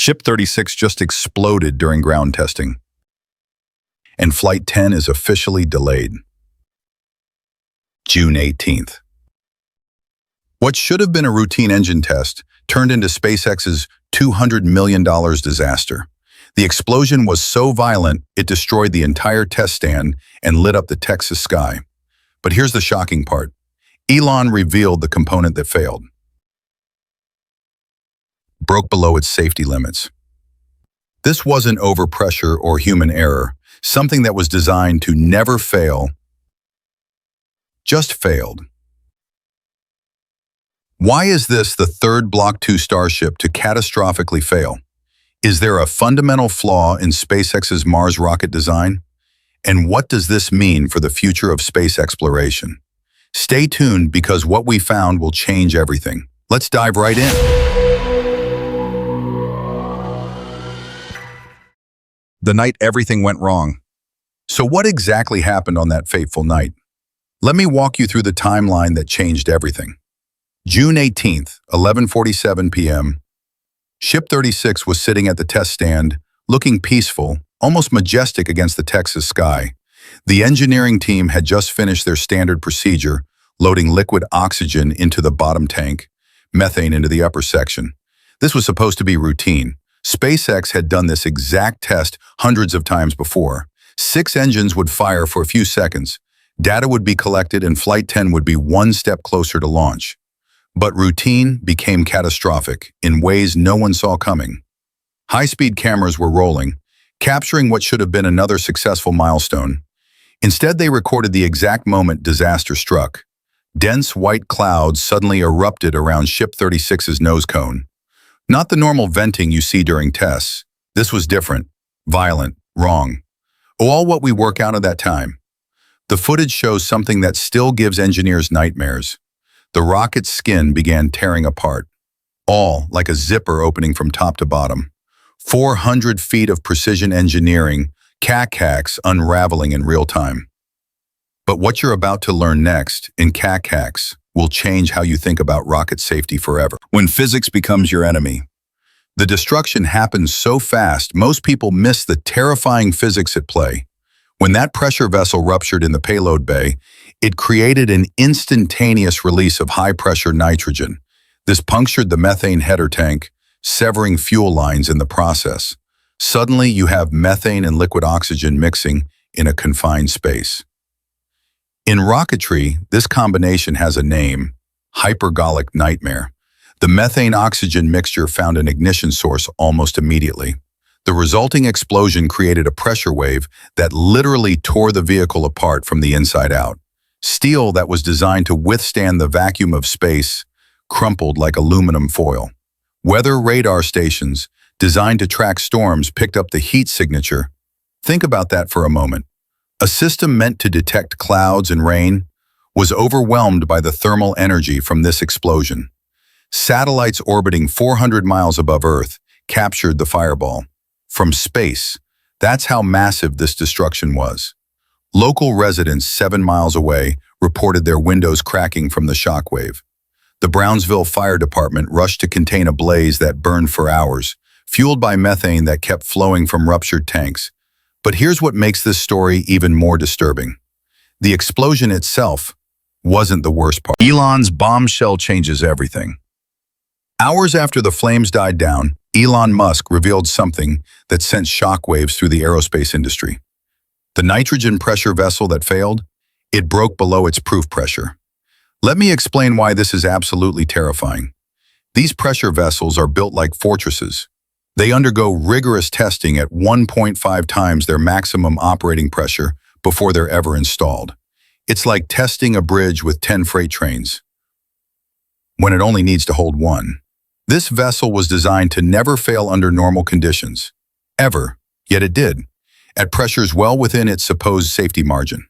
Ship 36 just exploded during ground testing, and Flight 10 is officially delayed. June 18th. What should have been a routine engine test turned into SpaceX's $200 million disaster. The explosion was so violent, it destroyed the entire test stand and lit up the Texas sky. But here's the shocking part. Elon revealed the component that failed. Broke below its safety limits. This wasn't overpressure or human error, something that was designed to never fail, just failed. Why is this the third Block 2 Starship to catastrophically fail? Is there a fundamental flaw in SpaceX's Mars rocket design? And what does this mean for the future of space exploration? Stay tuned because what we found will change everything. Let's dive right in. The night everything went wrong. So what exactly happened on that fateful night? Let me walk you through the timeline that changed everything. June 18th, 11:47 p.m., Ship 36 was sitting at the test stand, looking peaceful, almost majestic against the Texas sky. The engineering team had just finished their standard procedure, loading liquid oxygen into the bottom tank, methane into the upper section. This was supposed to be routine. SpaceX had done this exact test hundreds of times before. 6 engines would fire for a few seconds. Data would be collected and Flight 10 would be one step closer to launch. But routine became catastrophic in ways no one saw coming. High-speed cameras were rolling, capturing what should have been another successful milestone. Instead, they recorded the exact moment disaster struck. Dense white clouds suddenly erupted around Ship 36's nose cone. Not the normal venting you see during tests. This was different, violent, wrong. All what we work out of that time. The footage shows something that still gives engineers nightmares. The rocket's skin began tearing apart, all like a zipper opening from top to bottom. 400 feet of precision engineering, hacks unraveling in real time. But what you're about to learn next in hacks will change how you think about rocket safety forever. When physics becomes your enemy. The destruction happens so fast, most people miss the terrifying physics at play. When that pressure vessel ruptured in the payload bay, it created an instantaneous release of high-pressure nitrogen. This punctured the methane header tank, severing fuel lines in the process. Suddenly, you have methane and liquid oxygen mixing in a confined space. In rocketry, this combination has a name, hypergolic nightmare. The methane-oxygen mixture found an ignition source almost immediately. The resulting explosion created a pressure wave that literally tore the vehicle apart from the inside out. Steel that was designed to withstand the vacuum of space crumpled like aluminum foil. Weather radar stations, designed to track storms, picked up the heat signature. Think about that for a moment. A system meant to detect clouds and rain was overwhelmed by the thermal energy from this explosion. Satellites orbiting 400 miles above Earth captured the fireball. From space, that's how massive this destruction was. Local residents 7 miles away reported their windows cracking from the shockwave. The Brownsville Fire Department rushed to contain a blaze that burned for hours, fueled by methane that kept flowing from ruptured tanks. But here's what makes this story even more disturbing. The explosion itself wasn't the worst part. Elon's bombshell changes everything. Hours after the flames died down, Elon Musk revealed something that sent shockwaves through the aerospace industry. The nitrogen pressure vessel that failed, it broke below its proof pressure. Let me explain why this is absolutely terrifying. These pressure vessels are built like fortresses. They undergo rigorous testing at 1.5 times their maximum operating pressure before they're ever installed. It's like testing a bridge with 10 freight trains, when it only needs to hold 1. This vessel was designed to never fail under normal conditions. Ever, yet it did, at pressures well within its supposed safety margin.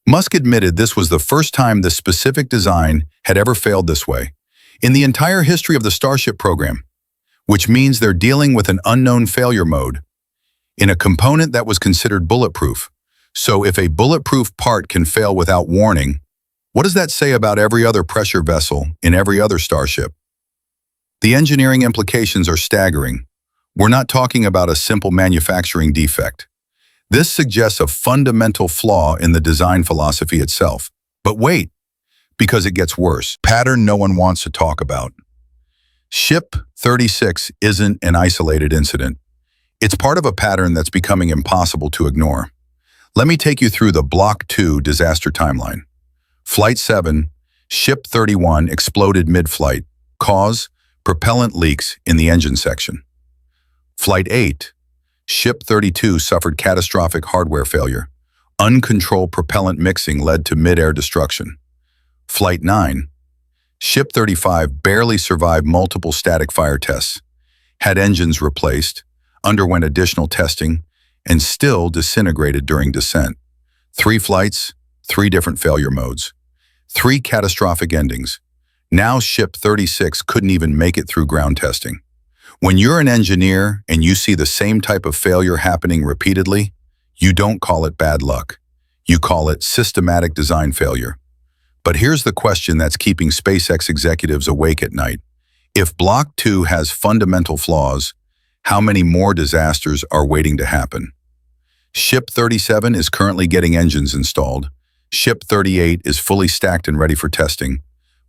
Musk admitted this was the first time this specific design had ever failed this way in the entire history of the Starship program, which means they're dealing with an unknown failure mode in a component that was considered bulletproof. So if a bulletproof part can fail without warning, what does that say about every other pressure vessel in every other Starship? The engineering implications are staggering. We're not talking about a simple manufacturing defect. This suggests a fundamental flaw in the design philosophy itself. But wait, because it gets worse. Pattern no one wants to talk about. Ship 36 isn't an isolated incident. It's part of a pattern that's becoming impossible to ignore. Let me take you through the Block 2 disaster timeline. Flight 7, Ship 31 exploded mid-flight. Cause: propellant leaks in the engine section. Flight 8, Ship 32 suffered catastrophic hardware failure. Uncontrolled propellant mixing led to mid-air destruction. Flight 9, Ship 35 barely survived multiple static fire tests, had engines replaced, underwent additional testing, and still disintegrated during descent. 3 flights, 3 different failure modes. 3 catastrophic endings. Now Ship 36 couldn't even make it through ground testing. When you're an engineer and you see the same type of failure happening repeatedly, you don't call it bad luck. You call it systematic design failure. But here's the question that's keeping SpaceX executives awake at night. If Block 2 has fundamental flaws, how many more disasters are waiting to happen? Ship 37 is currently getting engines installed. Ship 38 is fully stacked and ready for testing.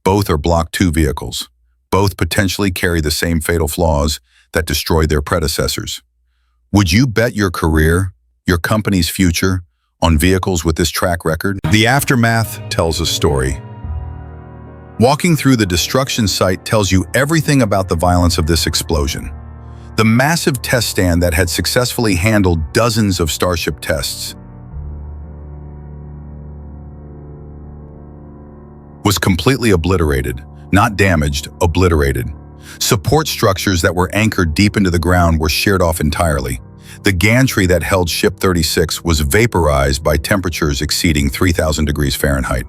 Both are Block 2 vehicles. Both potentially carry the same fatal flaws that destroyed their predecessors. Would you bet your career, your company's future, on vehicles with this track record? The aftermath tells a story. Walking through the destruction site tells you everything about the violence of this explosion. The massive test stand that had successfully handled dozens of Starship tests was completely obliterated, not damaged, obliterated. Support structures that were anchored deep into the ground were sheared off entirely. The gantry that held Ship 36 was vaporized by temperatures exceeding 3,000 degrees Fahrenheit.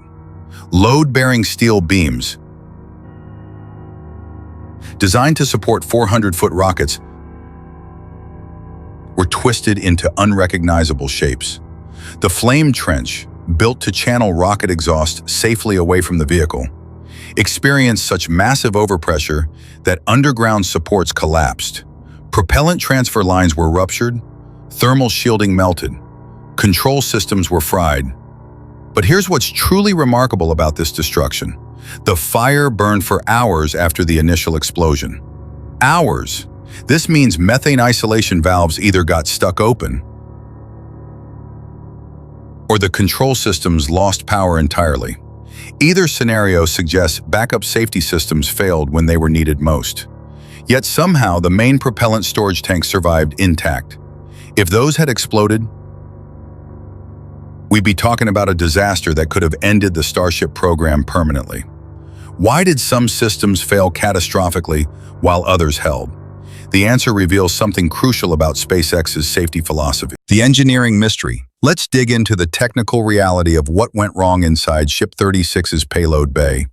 Load-bearing steel beams, designed to support 400-foot rockets, were twisted into unrecognizable shapes. The flame trench, built to channel rocket exhaust safely away from the vehicle, experienced such massive overpressure that underground supports collapsed. Propellant transfer lines were ruptured, thermal shielding melted, control systems were fried. But here's what's truly remarkable about this destruction. The fire burned for hours after the initial explosion. Hours! This means methane isolation valves either got stuck open or the control systems lost power entirely. Either scenario suggests backup safety systems failed when they were needed most. Yet somehow the main propellant storage tanks survived intact. If those had exploded, we'd be talking about a disaster that could have ended the Starship program permanently. Why did some systems fail catastrophically while others held? The answer reveals something crucial about SpaceX's safety philosophy. The engineering mystery. Let's dig into the technical reality of what went wrong inside Ship 36's payload bay.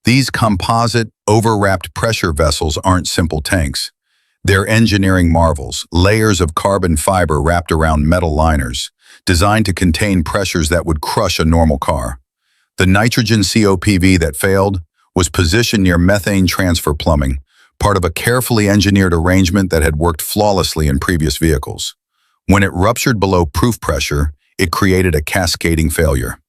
These composite, over-wrapped pressure vessels aren't simple tanks. They're engineering marvels, layers of carbon fiber wrapped around metal liners, designed to contain pressures that would crush a normal car. The nitrogen COPV that failed was positioned near methane transfer plumbing, part of a carefully engineered arrangement that had worked flawlessly in previous vehicles. When it ruptured below proof pressure, it created a cascading failure.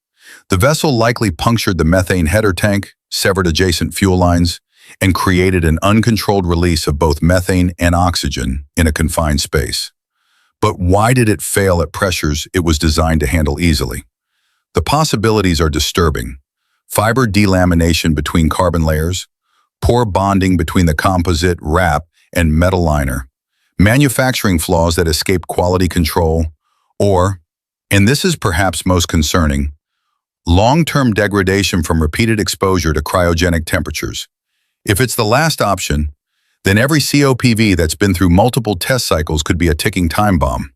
The vessel likely punctured the methane header tank, severed adjacent fuel lines, and created an uncontrolled release of both methane and oxygen in a confined space. But why did it fail at pressures it was designed to handle easily? The possibilities are disturbing. Fiber delamination between carbon layers, poor bonding between the composite, wrap, and metal liner, manufacturing flaws that escaped quality control, or, and this is perhaps most concerning, long-term degradation from repeated exposure to cryogenic temperatures. If it's the last option, then every COPV that's been through multiple test cycles could be a ticking time bomb.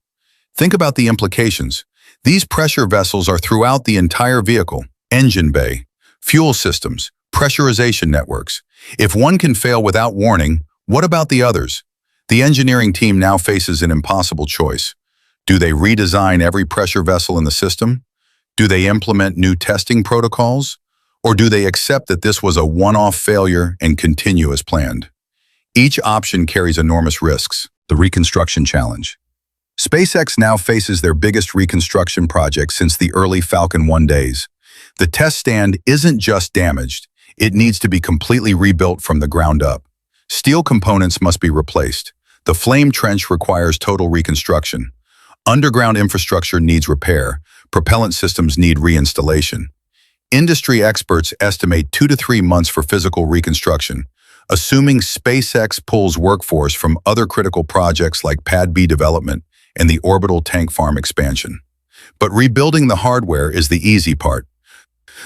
Think about the implications. These pressure vessels are throughout the entire vehicle: engine bay, fuel systems, pressurization networks. If one can fail without warning, what about the others? The engineering team now faces an impossible choice. Do they redesign every pressure vessel in the system? Do they implement new testing protocols? Or do they accept that this was a one-off failure and continue as planned? Each option carries enormous risks. the Reconstruction Challenge. SpaceX now faces their biggest reconstruction project since the early Falcon 1 days. The test stand isn't just damaged, it needs to be completely rebuilt from the ground up. Steel components must be replaced. The flame trench requires total reconstruction. Underground infrastructure needs repair. Propellant systems need reinstallation. Industry experts estimate 2 to 3 months for physical reconstruction, assuming SpaceX pulls workforce from other critical projects like Pad B development and the orbital tank farm expansion. But rebuilding the hardware is the easy part.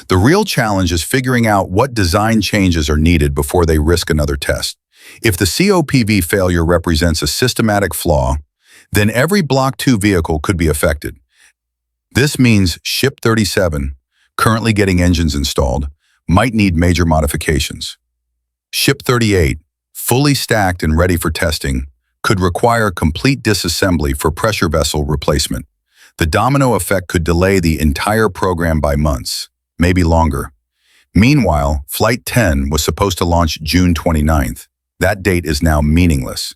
The real challenge is figuring out what design changes are needed before they risk another test. If the COPV failure represents a systematic flaw, then every Block 2 vehicle could be affected. This means Ship 37, currently getting engines installed, might need major modifications. Ship 38, fully stacked and ready for testing, could require complete disassembly for pressure vessel replacement. The domino effect could delay the entire program by months, maybe longer. Meanwhile, Flight 10 was supposed to launch June 29th. That date is now meaningless.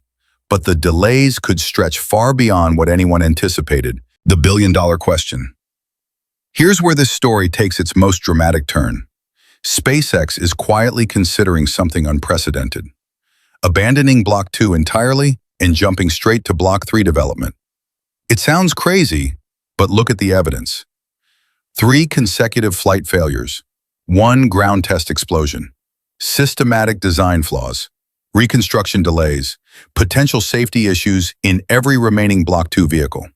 But the delays could stretch far beyond what anyone anticipated. The billion-dollar question. Here's where this story takes its most dramatic turn. SpaceX is quietly considering something unprecedented. Abandoning Block 2 entirely and jumping straight to Block 3 development. It sounds crazy, but look at the evidence. 3 consecutive flight failures, 1 ground test explosion, systematic design flaws, reconstruction delays, potential safety issues in every remaining Block 2 vehicle.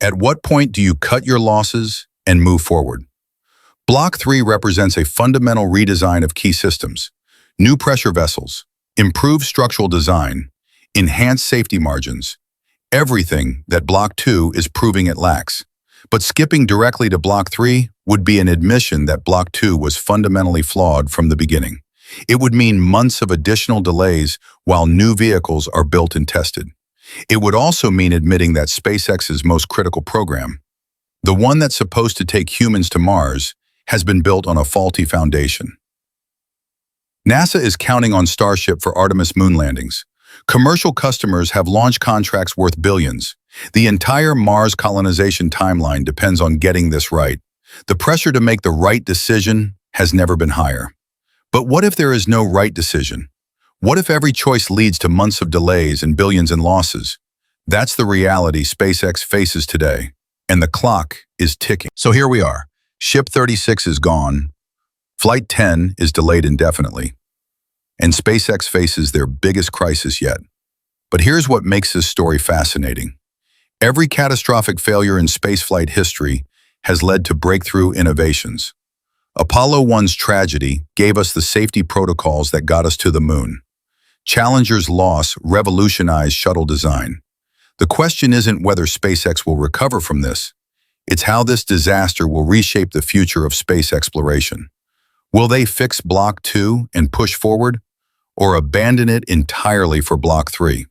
At what point do you cut your losses and move forward? Block 3 represents a fundamental redesign of key systems, new pressure vessels, improved structural design, enhanced safety margins, everything that Block 2 is proving it lacks. But skipping directly to Block 3 would be an admission that Block 2 was fundamentally flawed from the beginning. It would mean months of additional delays while new vehicles are built and tested. It would also mean admitting that SpaceX's most critical program, the one that's supposed to take humans to Mars, has been built on a faulty foundation. NASA is counting on Starship for Artemis moon landings. Commercial customers have launch contracts worth billions. The entire Mars colonization timeline depends on getting this right. The pressure to make the right decision has never been higher. But what if there is no right decision? What if every choice leads to months of delays and billions in losses? That's the reality SpaceX faces today, and the clock is ticking. So here we are. Ship 36 is gone. Flight 10 is delayed indefinitely. And SpaceX faces their biggest crisis yet. But here's what makes this story fascinating. Every catastrophic failure in spaceflight history has led to breakthrough innovations. Apollo 1's tragedy gave us the safety protocols that got us to the moon. Challenger's loss revolutionized shuttle design. The question isn't whether SpaceX will recover from this. It's how this disaster will reshape the future of space exploration. Will they fix Block 2 and push forward, or abandon it entirely for Block 3?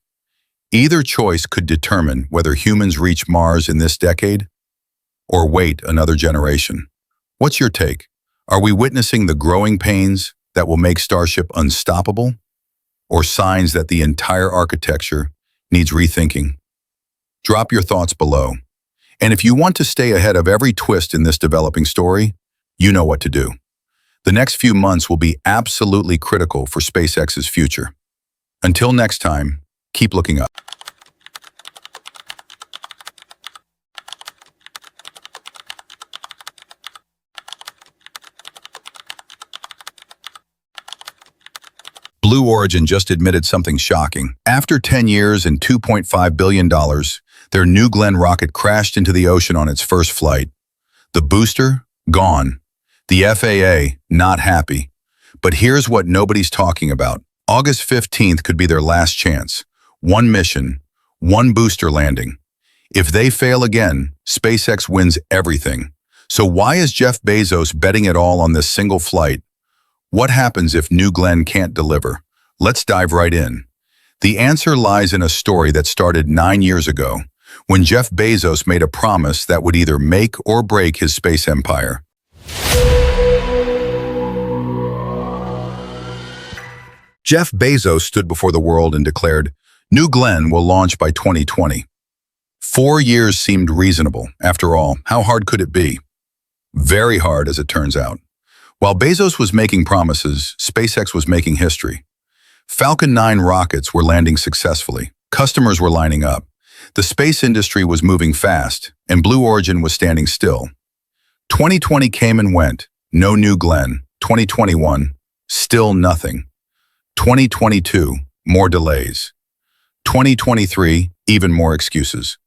Either choice could determine whether humans reach Mars in this decade, or wait another generation. What's your take? Are we witnessing the growing pains that will make Starship unstoppable, or signs that the entire architecture needs rethinking? Drop your thoughts below. And if you want to stay ahead of every twist in this developing story, you know what to do. The next few months will be absolutely critical for SpaceX's future. Until next time, keep looking up. Blue Origin just admitted something shocking. After 10 years and $2.5 billion, their New Glenn rocket crashed into the ocean on its first flight. The booster? Gone. The FAA? Not happy. But here's what nobody's talking about. August 15th could be their last chance. One mission, one booster landing. If they fail again, SpaceX wins everything. So why is Jeff Bezos betting it all on this single flight? What happens if New Glenn can't deliver? Let's dive right in. The answer lies in a story that started 9 years ago, when Jeff Bezos made a promise that would either make or break his space empire. Jeff Bezos stood before the world and declared, New Glenn will launch by 2020. 4 years seemed reasonable. After all, how hard could it be? Very hard, as it turns out. While Bezos was making promises, SpaceX was making history. Falcon 9 rockets were landing successfully. Customers were lining up. The space industry was moving fast, and Blue Origin was standing still. 2020 came and went. No New Glenn. 2021, still nothing. 2022, more delays. 2023, even more excuses.